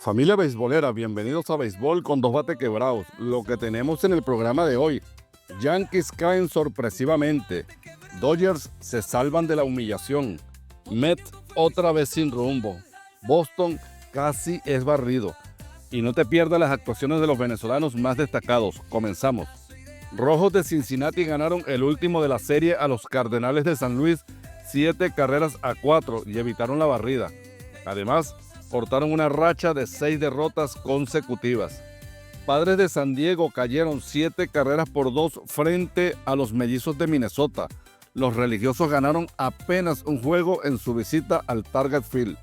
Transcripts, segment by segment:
Familia beisbolera, bienvenidos a Béisbol con dos bates quebrados. Lo que tenemos en el programa de hoy: Yankees caen sorpresivamente, Dodgers se salvan de la humillación, Mets otra vez sin rumbo, Boston casi es barrido. Y no te pierdas las actuaciones de los venezolanos más destacados. Comenzamos. Rojos de Cincinnati ganaron el último de la serie a los Cardenales de San Luis 7 carreras a 4 y evitaron la barrida. Además, cortaron una racha de 6 derrotas consecutivas. Padres de San Diego cayeron 7 carreras por 2 frente a los Mellizos de Minnesota. Los religiosos ganaron apenas un juego en su visita al Target Field.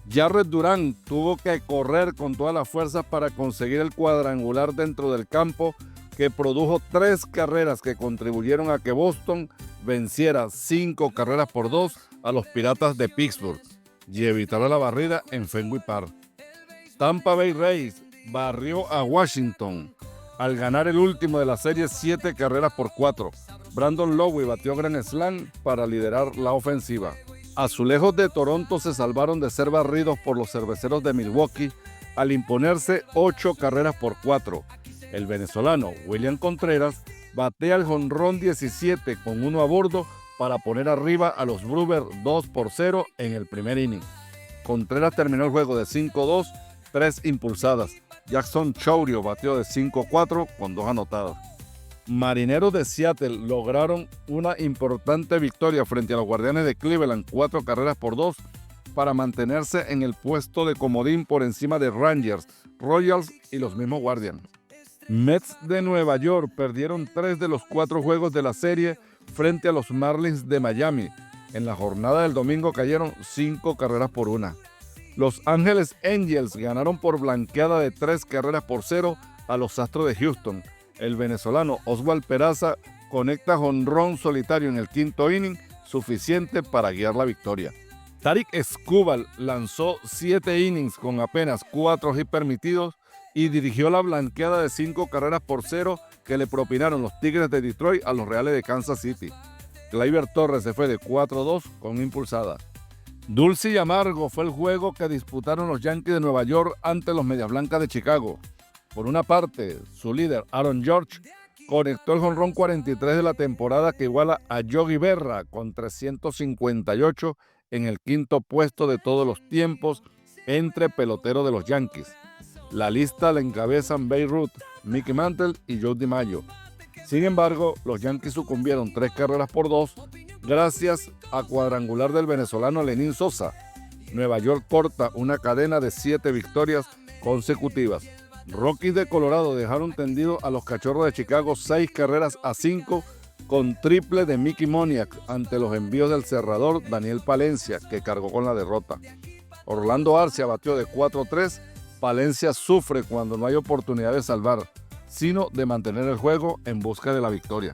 Jarred Durán tuvo que correr con todas las fuerzas para conseguir el cuadrangular dentro del campo, que produjo 3 carreras que contribuyeron a que Boston venciera 5 carreras por 2 a los Piratas de Pittsburgh y evitara la barrida en Fenway Park. Tampa Bay Rays barrió a Washington al ganar el último de la serie 7 carreras por 4. Brandon Lowe batió Grand Slam para liderar la ofensiva. Azulejos de Toronto se salvaron de ser barridos por los Cerveceros de Milwaukee al imponerse 8 carreras por 4. El venezolano William Contreras batea el jonrón 17 con 1 a bordo para poner arriba a los Brewers 2-0 en el primer inning. Contreras terminó el juego de 5-2, 3 impulsadas. Jackson Chourio batió de 5-4 con 2 anotadas. Marineros de Seattle lograron una importante victoria frente a los Guardianes de Cleveland 4 carreras por 2 para mantenerse en el puesto de comodín por encima de Rangers, Royals y los mismos Guardians. Mets de Nueva York perdieron 3 de los 4 juegos de la serie frente a los Marlins de Miami. En la jornada del domingo cayeron 5 carreras por 1. Los Ángeles Angels ganaron por blanqueada de 3 carreras por 0 a los Astros de Houston. El venezolano Oswald Peraza conecta jonrón solitario en el quinto inning, suficiente para guiar la victoria. Tarik Skubal lanzó 7 innings con apenas 4 hits permitidos y dirigió la blanqueada de 5 carreras por 0 que le propinaron los Tigres de Detroit a los Reales de Kansas City. Gleyber Torres se fue de 4-2 con impulsada. Dulce y amargo fue el juego que disputaron los Yankees de Nueva York ante los Medias Blancas de Chicago. Por una parte, su líder Aaron Judge conectó el jonrón 43 de la temporada, que iguala a Yogi Berra con 358 en el quinto puesto de todos los tiempos entre peloteros de los Yankees. La lista la encabezan Babe Ruth, Mickey Mantle y Joe DiMaggio. Sin embargo, los Yankees sucumbieron 3 carreras por 2 gracias a cuadrangular del venezolano Lenín Sosa. Nueva York corta una cadena de 7 victorias consecutivas. Rockies de Colorado dejaron tendido a los Cachorros de Chicago 6 carreras a 5 con triple de Mickey Moniak ante los envíos del cerrador Daniel Palencia, que cargó con la derrota. Orlando Arcia batió de 4-3. Palencia sufre cuando no hay oportunidad de salvar, sino de mantener el juego en busca de la victoria.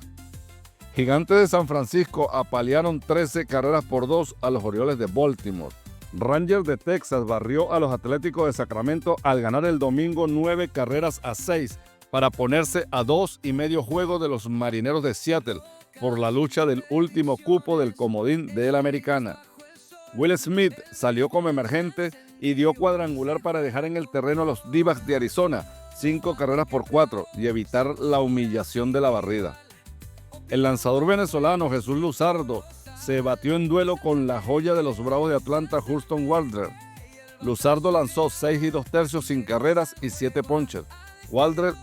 Gigantes de San Francisco apalearon 13 carreras por 2 a los Orioles de Baltimore. Rangers de Texas barrió a los Atléticos de Sacramento al ganar el domingo 9 carreras a 6 para ponerse a 2,5 juegos de los Marineros de Seattle por la lucha del último cupo del comodín de la Americana. Will Smith salió como emergente y dio cuadrangular para dejar en el terreno a los D-backs de Arizona 5 carreras por 4 y evitar la humillación de la barrida. El lanzador venezolano Jesús Luzardo se batió en duelo con la joya de los Bravos de Atlanta, Houston Waldrep. Luzardo lanzó 6 2/3 sin carreras y 7 ponches. Waldrep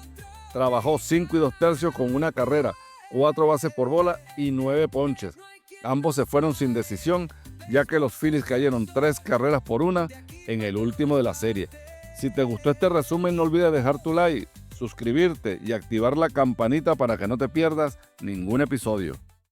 trabajó 5 2/3 con 1 carrera, 4 bases por bola y 9 ponches. Ambos se fueron sin decisión, ya que los Phillies cayeron 3 carreras por 1 en el último de la serie. Si te gustó este resumen, no olvides dejar tu like, suscribirte y activar la campanita para que no te pierdas ningún episodio.